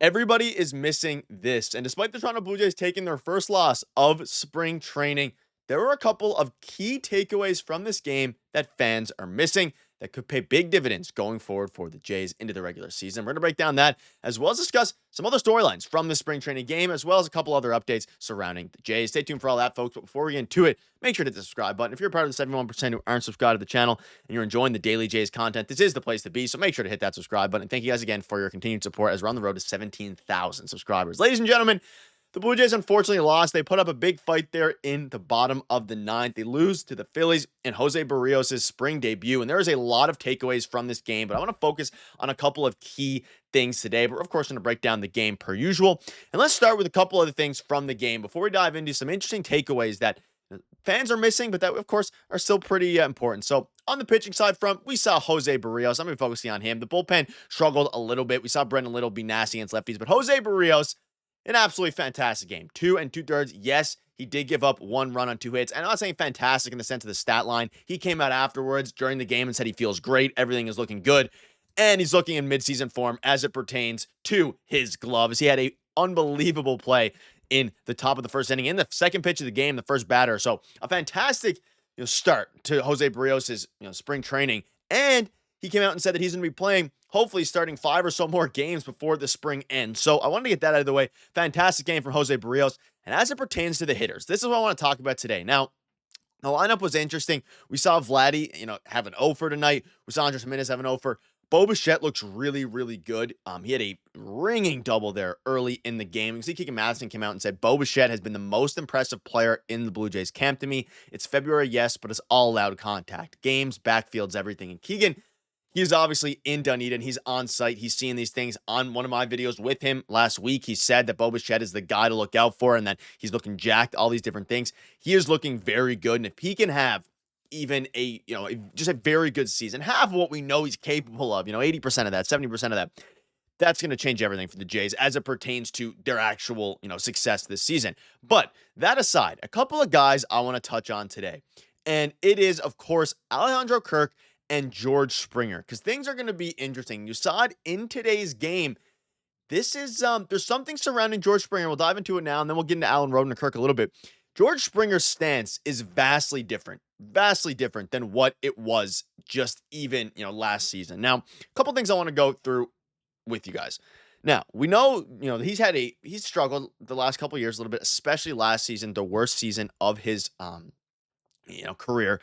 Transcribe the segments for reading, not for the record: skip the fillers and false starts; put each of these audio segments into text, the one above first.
Everybody is missing this. And despite the Toronto Blue Jays taking their first loss of spring training, there were a couple of key takeaways from this game that fans are missing that could pay big dividends going forward for the Jays into the regular season. We're going to break down that as well as discuss some other storylines from the spring training game, as well as a couple other updates surrounding the Jays. Stay tuned for all that, folks. But before we get into it, make sure to hit the subscribe button. If you're part of the 71% who aren't subscribed to the channel and you're enjoying the daily Jays content, this is the place to be. So make sure to hit that subscribe button. Thank you guys again for your continued support as we're on the road to 17,000 subscribers. Ladies and gentlemen, the Blue Jays unfortunately lost. They put up a big fight there in the bottom of the ninth. They lose to the Phillies in José Berríos' spring debut. And there is a lot of takeaways from this game, but I want to focus on a couple of key things today. But of course, I'm going to break down the game per usual. And let's start with a couple other things from the game before we dive into some interesting takeaways that fans are missing, but that, of course, are still pretty important. So on the pitching side front, we saw José Berríos. I'm going to be focusing on him. The bullpen struggled a little bit. We saw Brendan Little be nasty against lefties, but José Berríos, an absolutely fantastic game. 2 2/3. Yes, he did give up 1 run on 2 hits. And I'm not saying fantastic in the sense of the stat line. He came out afterwards during the game and said he feels great. Everything is looking good. And he's looking in midseason form as it pertains to his gloves. He had an unbelievable play in the top of the first inning, in the second pitch of the game, the first batter. So a fantastic start to José Berríos' spring training. And he came out and said that he's going to be playing, hopefully starting 5 or so more games before the spring ends. So I wanted to get that out of the way. Fantastic game from José Berríos. And as it pertains to the hitters, this is what I want to talk about today. Now, the lineup was interesting. We saw Vladdy, have an 0 for tonight. We saw Andres Gimenez have an 0 for. Bichette looks really, really good. He had a ringing double there early in the game. You can see Keegan Madison came out and said, Bichette has been the most impressive player in the Blue Jays camp to me. It's February, yes, but it's all out contact. Games, backfields, everything. And Keegan, he's obviously in Dunedin. He's on site. He's seeing these things. On one of my videos with him last week, he said that Bichette is the guy to look out for and that he's looking jacked, all these different things. He is looking very good. And if he can have even just a very good season, half of what we know he's capable of, 80% of that, 70% of that, that's going to change everything for the Jays as it pertains to their actual, success this season. But that aside, a couple of guys I want to touch on today. And it is, of course, Alejandro Kirk and George Springer, because things are going to be interesting. You saw it in today's game. This is, there's something surrounding George Springer. We'll dive into it now, and then we'll get into Alan Roden and Kirk a little bit. George Springer's stance is vastly different than what it was just even, last season. Now, a couple things I want to go through with you guys. Now, we know, he's struggled the last couple of years a little bit, especially last season, the worst season of his, career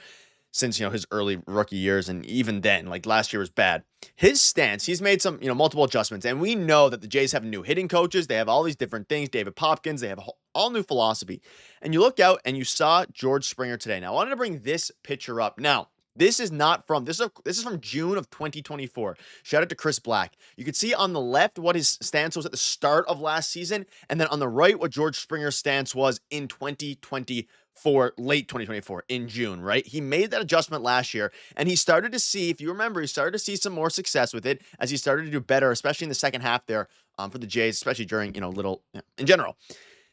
since, his early rookie years. And even then, like last year was bad. His stance, he's made some, multiple adjustments. And we know that the Jays have new hitting coaches. They have all these different things. David Popkins, they have all new philosophy. And you look out and you saw George Springer today. Now, I wanted to bring this picture up. Now, this is from June of 2024. Shout out to Chris Black. You can see on the left what his stance was at the start of last season, and then on the right what George Springer's stance was in 2024, late 2024, in June, right? He made that adjustment last year, and he started to see, if you remember, he started to see some more success with it as he started to do better, especially in the second half there for the Jays, especially during, in general.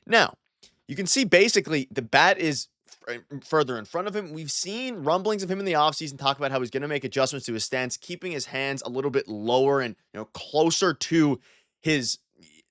Now, you can see basically the bat is further in front of him. We've seen rumblings of him in the offseason talk about how he's going to make adjustments to his stance, keeping his hands a little bit lower and closer to his,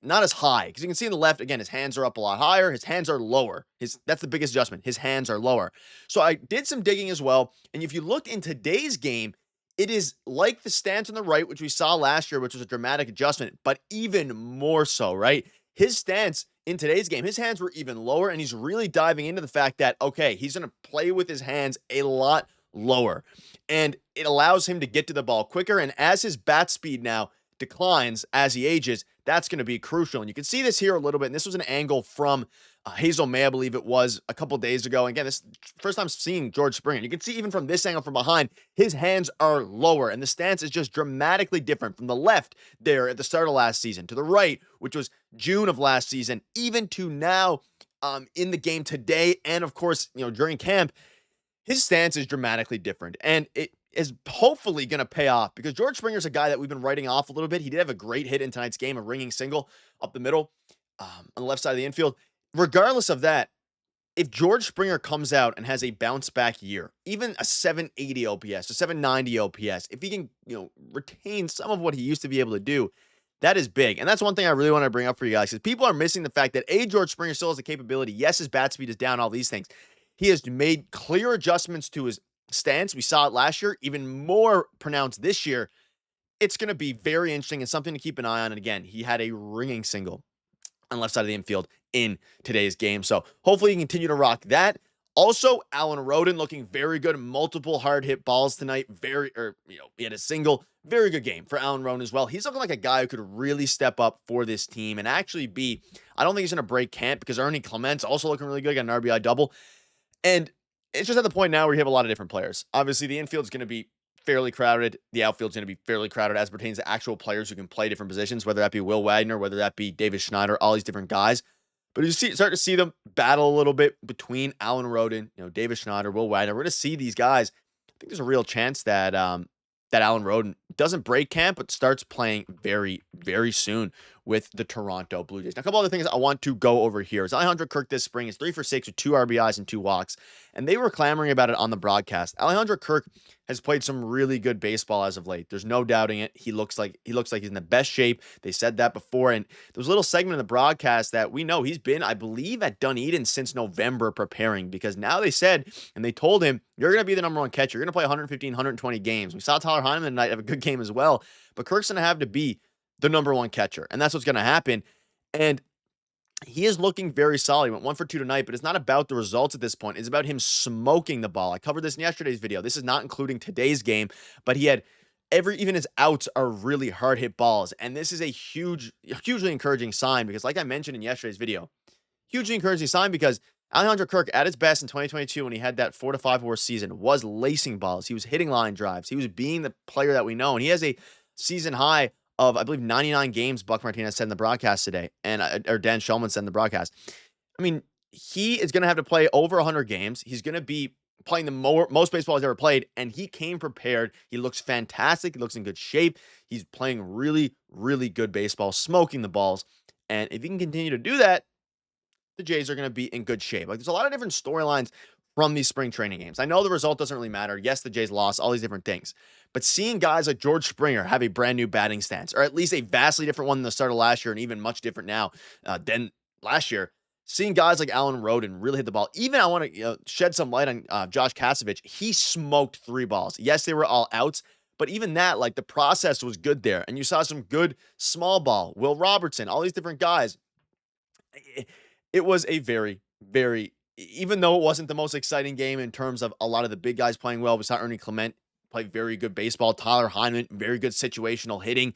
not as high, because you can see in the left, again, his hands are up a lot higher, his hands are lower. That's the biggest adjustment. His hands are lower. So I did some digging as well, and if you looked in today's game, it is like the stance on the right, which we saw last year, which was a dramatic adjustment, but even more so, right? His stance in today's game, his hands were even lower, and he's really diving into the fact that, okay, he's going to play with his hands a lot lower, and it allows him to get to the ball quicker, and as his bat speed now declines as he ages, that's going to be crucial. And you can see this here a little bit, and this was an angle from Hazel May, I believe it was, a couple days ago. And again, this first time seeing George Springer. You can see even from this angle from behind, his hands are lower, and the stance is just dramatically different from the left there at the start of last season to the right, which was June of last season, even to now in the game today. And of course, during camp, his stance is dramatically different, and it is hopefully going to pay off because George Springer's a guy that we've been writing off a little bit. He did have a great hit in tonight's game, a ringing single up the middle on the left side of the infield. Regardless of that, if George Springer comes out and has a bounce back year, even a 780 OPS, a 790 OPS, if he can, retain some of what he used to be able to do, That is big. And that's one thing I really want to bring up for you guys, because people are missing the fact that George Springer still has the capability. Yes, his bat speed is down, all these things. He has made clear adjustments to his stance. We saw it last year, even more pronounced this year. It's going to be very interesting and something to keep an eye on. And again, he had a ringing single on the left side of the infield in today's game. So hopefully you can continue to rock that. Also, Alan Roden looking very good. Multiple hard hit balls tonight. He had a single. Very good game for Alan Roden as well. He's looking like a guy who could really step up for this team and actually be, I don't think he's going to break camp, because Ernie Clement's also looking really good. Got an RBI double. And it's just at the point now where you have a lot of different players. Obviously, the infield is going to be fairly crowded. The outfield's going to be fairly crowded as pertains to actual players who can play different positions, whether that be Will Wagner, whether that be David Schneider, all these different guys. But you start to see them battle a little bit between Alan Roden, David Schneider, Will Wagner. We're going to see these guys. I think there's a real chance that that Alan Roden doesn't break camp, but starts playing very, very soon with the Toronto Blue Jays. Now, a couple other things I want to go over here is Alejandro Kirk this spring is 3 for 6 with 2 RBIs and 2 walks, and they were clamoring about it on the broadcast. Alejandro Kirk has played some really good baseball as of late. There's no doubting it. He looks like he's in the best shape. They said that before, and there was a little segment in the broadcast that we know he's been, I believe, at Dunedin since November preparing, because now they said, and they told him, you're going to be the number 1 catcher. You're going to play 115, 120 games. We saw Tyler Heineman tonight have a good game as well, but Kirk's going to have to be the number 1 catcher, and that's what's going to happen. And he is looking very solid. He went 1 for 2 tonight, but it's not about the results at this point. It's about him smoking the ball. I covered this in yesterday's video. This is not including today's game, but he had even his outs are really hard hit balls. And this is a hugely encouraging sign, because like I mentioned in yesterday's video, hugely encouraging sign, because Alejandro Kirk at his best in 2022, when he had that 4 to 5 WAR season, was lacing balls. He was hitting line drives. He was being the player that we know. And he has a season high of, I believe, 99 games, Buck Martinez said in the broadcast today, or Dan Shulman said in the broadcast. I mean, he is going to have to play over 100 games. He's going to be playing the most baseball he's ever played, and he came prepared. He looks fantastic. He looks in good shape. He's playing really, really good baseball, smoking the balls. And if he can continue to do that, the Jays are going to be in good shape. Like, there's a lot of different storylines from these spring training games. I know the result doesn't really matter. Yes, the Jays lost, all these different things. But seeing guys like George Springer have a brand new batting stance, or at least a vastly different one than the start of last year, and even much different now than last year, seeing guys like Alan Roden really hit the ball. Even I want to shed some light on Josh Kasevich. He smoked 3 balls. Yes, they were all outs, but even that, like, the process was good there. And you saw some good small ball. Will Robertson, all these different guys. It was a very, very, even though it wasn't the most exciting game in terms of a lot of the big guys playing well, we saw Ernie Clement play very good baseball. Tyler Heineman, very good situational hitting,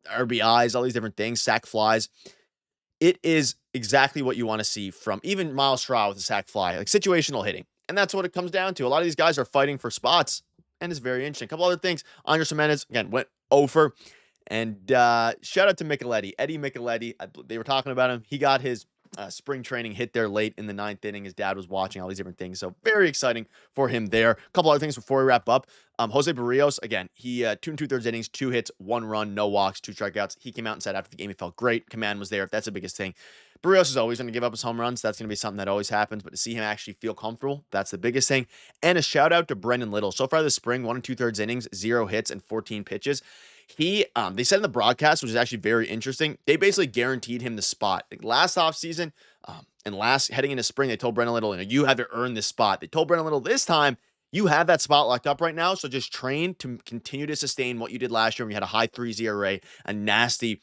RBIs, all these different things, sac flies. It is exactly what you want to see from even Miles Straw with a sac fly, like situational hitting. And that's what it comes down to. A lot of these guys are fighting for spots, and it's very interesting. A couple other things. Andres Gimenez, again, went over. And shout out to Micheletti, Eddie Micheletti. They were talking about him. He got his spring training hit there late in the 9th inning. His dad was watching, all these different things. So very exciting for him there. A couple other things before we wrap up. José Berríos, again, he 2 2/3 innings, 2 hits, 1 run, no walks, 2 strikeouts. He came out and said after the game he felt great. Command was there. That's the biggest thing. Berríos is always going to give up his home runs. That's going to be something that always happens. But to see him actually feel comfortable, that's the biggest thing. And a shout out to Brendan Little. So far this spring, 1 2/3 innings, 0 hits, and 14 pitches. They said in the broadcast, which is actually very interesting, they basically guaranteed him the spot. Like last offseason and heading into spring, they told Brendan Little, you have to earn this spot. They told Brendan Little this time, you have that spot locked up right now, so just train to continue to sustain what you did last year when you had a high 3 ERA, a nasty,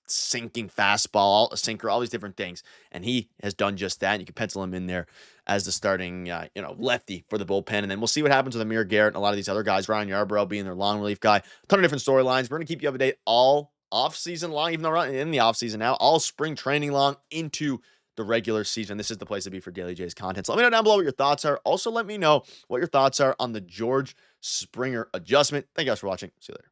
sinking fastball, a sinker, all these different things. And he has done just that. And you can pencil him in there as the starting, lefty for the bullpen. And then we'll see what happens with Amir Garrett and a lot of these other guys. Ryan Yarbrough being their long relief guy. A ton of different storylines. We're going to keep you up to date all off-season long, even though we're in the off-season now, all spring training long into the regular season. This is the place to be for Daily Jays content. So let me know down below what your thoughts are. Also, let me know what your thoughts are on the George Springer adjustment. Thank you guys for watching. See you later.